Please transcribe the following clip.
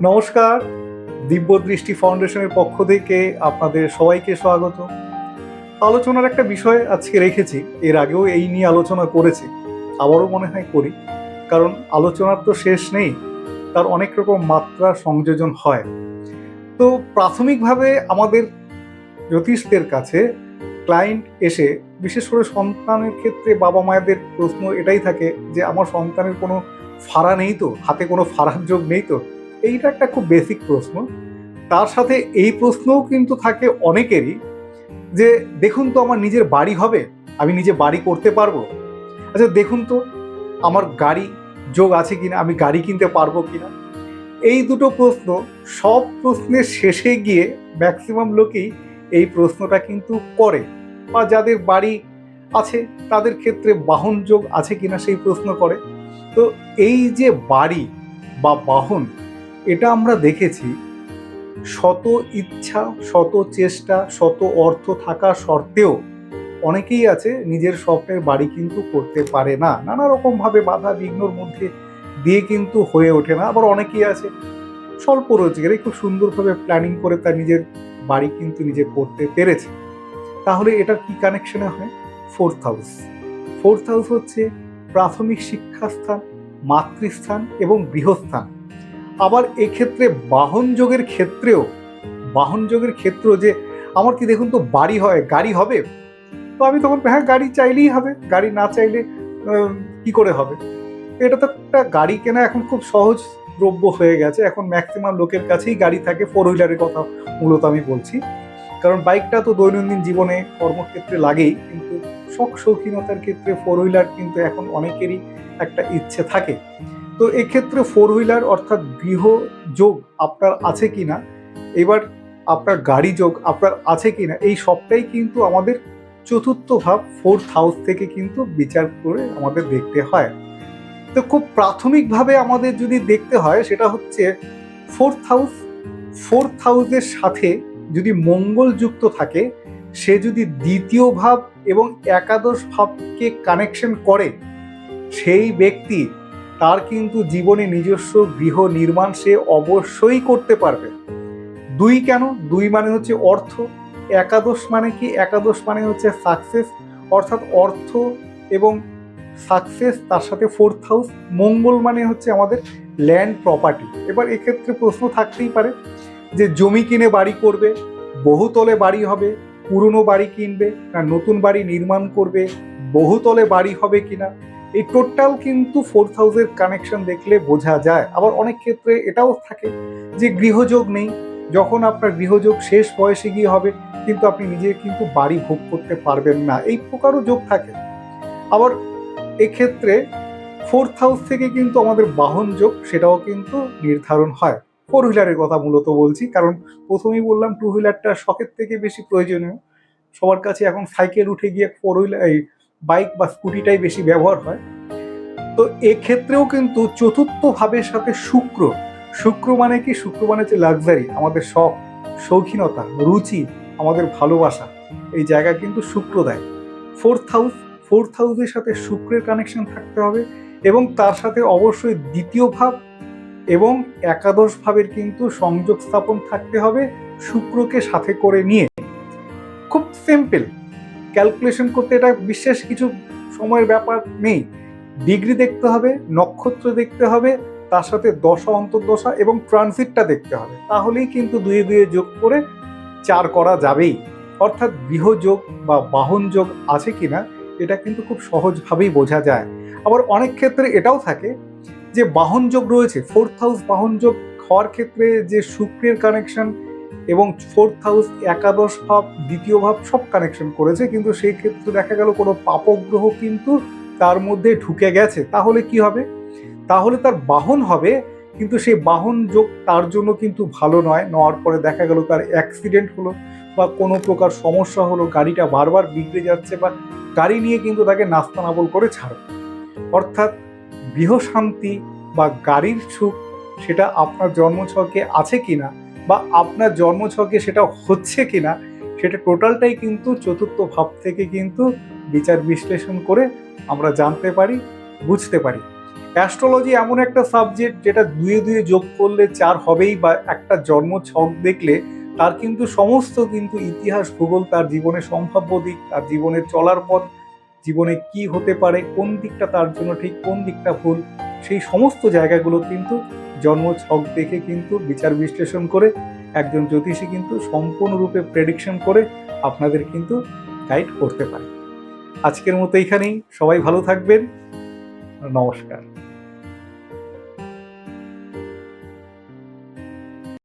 নমস্কার, দিব্য দৃষ্টি ফাউন্ডেশনের পক্ষ থেকে আপনাদের সবাইকে স্বাগত। আলোচনার একটা বিষয় আজকে রেখেছি, এর আগেও এই নিয়ে আলোচনা করেছি, আবারও মনে হয় করি, কারণ আলোচনার তো শেষ নেই, তার অনেক রকম মাত্রা সংযোজন হয়। তো প্রাথমিকভাবে আমাদের জ্যোতিষদের কাছে ক্লায়েন্ট এসে, বিশেষ করে সন্তানের ক্ষেত্রে বাবা মায়েদের প্রশ্ন এটাই থাকে যে আমার সন্তানের কোনো ফাড়া নেই তো, হাতে কোনো ফাড়ার যোগ নেই তো। এইটা একটা খুব বেসিক প্রশ্ন। তার সাথে এই প্রশ্নও কিন্তু থাকে অনেকেরই যে দেখুন তো আমার নিজের বাড়ি হবে, আমি নিজে বাড়ি করতে পারবো। আচ্ছা দেখুন তো আমার গাড়ি যোগ আছে কিনা, আমি গাড়ি কিনতে পারবো কিনা। এই দুটো প্রশ্ন, সব প্রশ্নের শেষে গিয়ে ম্যাক্সিমাম লোকই এই প্রশ্নটা কিন্তু করে, বা যাদের বাড়ি আছে তাদের ক্ষেত্রে বাহন যোগ আছে কিনা সেই প্রশ্ন করে। তো এই যে বাড়ি বা বাহন, এটা আমরা দেখেছি শত ইচ্ছা, শত চেষ্টা, শত অর্থ থাকা সত্ত্বেও অনেকেই আছে নিজের স্বপ্নের বাড়ি কিন্তু করতে পারে না, নানা রকমভাবে বাধা বিঘ্নর মধ্যে দিয়ে কিন্তু হয়ে ওঠে না। আবার অনেকেই আছে স্বল্প রোজগারে খুব সুন্দরভাবে প্ল্যানিং করে তার নিজের বাড়ি কিন্তু নিজে করতে পেরেছে। তাহলে এটার কি কানেকশনে হয়? Fourth house. ফোর্থ হাউস হচ্ছে প্রাথমিক শিক্ষাস্থান, মাতৃস্থান এবং গৃহস্থান। আবার এক্ষেত্রে বাহন যোগের ক্ষেত্রেও যে আমার কি দেখুন তো বাড়ি হয়, গাড়ি হবে, তো আমি তখন হ্যাঁ গাড়ি চাইলেই হবে, গাড়ি না চাইলে কি করে হবে। এটা তো একটা গাড়ি কেনা এখন খুব সহজ দ্রব্য হয়ে গেছে, এখন ম্যাক্সিমাম লোকের কাছেই গাড়ি থাকে। ফোর হুইলারের কথা মূলত আমি বলছি, কারণ বাইকটা তো দৈনন্দিন জীবনে কর্মক্ষেত্রে লাগেই, কিন্তু শখ শৌখিনতার ক্ষেত্রে ফোর হুইলার কিন্তু এখন অনেকেরই একটা ইচ্ছে থাকে। তো এক্ষেত্রে ফোর হুইলার অর্থাৎ গৃহ যোগ আপনার আছে কিনা, এবার আপনার গাড়ি যোগ আপনার আছে কিনা, এই সবটাই কিন্তু আমাদের চতুর্থ ভাব ফোর্থ হাউস থেকে কিন্তু বিচার করে আমাদের দেখতে হয়। তো খুব প্রাথমিকভাবে আমাদের যদি দেখতে হয় সেটা হচ্ছে ফোর্থ হাউস। ফোর্থ হাউসের সাথে যদি মঙ্গল যুক্ত থাকে, সে যদি দ্বিতীয় ভাব এবং একাদশ ভাবকে কানেকশন করে, সেই ব্যক্তি তার কিন্তু জীবনে নিজস্ব গৃহ নির্মাণ সে অবশ্যই করতে পারবে। দুই কেন? দুই মানে হচ্ছে অর্থ। একাদশ মানে কি? একাদশ মানে হচ্ছে সাকসেস, অর্থাৎ অর্থ এবং সাকসেস, তার সাথে ফোর্থ হাউস। মঙ্গল মানে হচ্ছে আমাদের ল্যান্ড প্রপার্টি। এবার এক্ষেত্রে প্রশ্ন থাকতেই পারে যে জমি কিনে বাড়ি করবে, বহুতলে বাড়ি হবে, পুরনো বাড়ি কিনবে না নতুন বাড়ি নির্মাণ করবে, বহুতলে বাড়ি হবে কিনা। এই টোটাল কিন্তু ফোর্থ হাউসের কানেকশন দেখলে বোঝা যায়। আবার অনেক ক্ষেত্রে এটাও থাকে যে গৃহযোগ নেই, যখন আপনার গৃহযোগ শেষ বয়সে গিয়ে হবে কিন্তু আপনি নিজে কিন্তু বাড়ি ভোগ করতে পারবেন না, এই প্রকারও যোগ থাকে। আবার এক্ষেত্রে ফোর্থ হাউস থেকে কিন্তু আমাদের বাহন যোগ সেটাও কিন্তু নির্ধারণ হয়। ফোর হুইলারের কথা মূলত বলছি, কারণ প্রথমেই বললাম টু হুইলারটা শখের থেকে বেশি প্রয়োজনীয়। সবার কাছে এখন সাইকেল উঠে গিয়ে ফোর হুইলার, এই বাইক বা স্কুটিটাই বেশি ব্যবহার হয়। তো এক্ষেত্রেও কিন্তু চতুর্থ ভাবের সাথে শুক্র, শুক্র মানে কি? শুক্র মানে হচ্ছে লাক্সারি, আমাদের শখ, শৌখিনতা, রুচি, আমাদের ভালোবাসা, এই জায়গা কিন্তু শুক্র দেয়। ফোর্থ হাউস, ফোর্থ হাউসের সাথে শুক্রের কানেকশন থাকতে হবে, এবং তার সাথে অবশ্যই দ্বিতীয় ভাব এবং একাদশ ভাবের কিন্তু সংযোগ স্থাপন থাকতে হবে শুক্রকে সাথে করে নিয়ে। খুব সিম্পল ক্যালকুলেশন করতে, এটা বিশেষ কিছু সময়ের ব্যাপার নেই। ডিগ্রি দেখতে হবে, নক্ষত্র দেখতে হবে, তার সাথে দশা অন্তর্দশা এবং ট্রানজিটটা দেখতে হবে, তাহলেই কিন্তু দুয়ে দুয়ে যোগ করে 4 করা যাবেই। অর্থাৎ গৃহযোগ বা বাহন যোগ আছে কিনা এটা কিন্তু খুব সহজভাবেই বোঝা যায়। আবার অনেক ক্ষেত্রে এটাও থাকে যে বাহন যোগ রয়েছে, ফোর্থ হাউস বাহন যোগ হওয়ার ক্ষেত্রে যে শুক্রের কানেকশন এবং ফোর্থ হাউস একাদশ ভাব দ্বিতীয় ভাব সব কানেকশন করেছে, কিন্তু সেই ক্ষেত্রে দেখা গেল কোনো পাপগ্রহ কিন্তু তার মধ্যে ঢুকে গেছে, তাহলে কি হবে? তাহলে তার বাহন হবে, কিন্তু সেই বাহন যোগ তার জন্য কিন্তু ভালো নয়। নেওয়ার পরে দেখা গেল তার অ্যাক্সিডেন্ট হলো বা কোনো প্রকার সমস্যা হলো, গাড়িটা বারবার বিগড়ে যাচ্ছে, বা গাড়ি নিয়ে কিন্তু তাকে নাস্তানাবল করে ছাড়বে। অর্থাৎ গৃহশান্তি বা গাড়ির সুখ সেটা আপনার জন্মছকে আছে কিনা, বা আপনার জন্মছকে সেটা হচ্ছে কিনা, সেটা টোটালটাই কিন্তু চতুর্থ ভাব থেকে কিন্তু বিচার বিশ্লেষণ করে আমরা জানতে পারি, বুঝতে পারি। অ্যাস্ট্রোলজি এমন একটা সাবজেক্ট যেটা দুয়ে দুয়ে যোগ করলে 4 হবেই, বা একটা জন্ম ছক দেখলে তার কিন্তু সমস্ত কিন্তু ইতিহাস ভূগোল, তার জীবনের সম্ভাব্য দিক, তার জীবনের চলার পথ, জীবনে কি হতে পারে, কোন দিকটা তার জন্য ঠিক, কোন দিকটা ভুল, সেই সমস্ত জায়গাগুলো কিন্তু জন্ম ছক দেখে কিন্তু বিচার বিশ্লেষণ করে একজন জ্যোতিষী কিন্তু সম্পূর্ণরূপে প্রেডিকশন করে আপনাদের কিন্তু গাইড করতে পারে। আজকের মতো এইখানেই, সবাই ভালো থাকবেন, নমস্কার।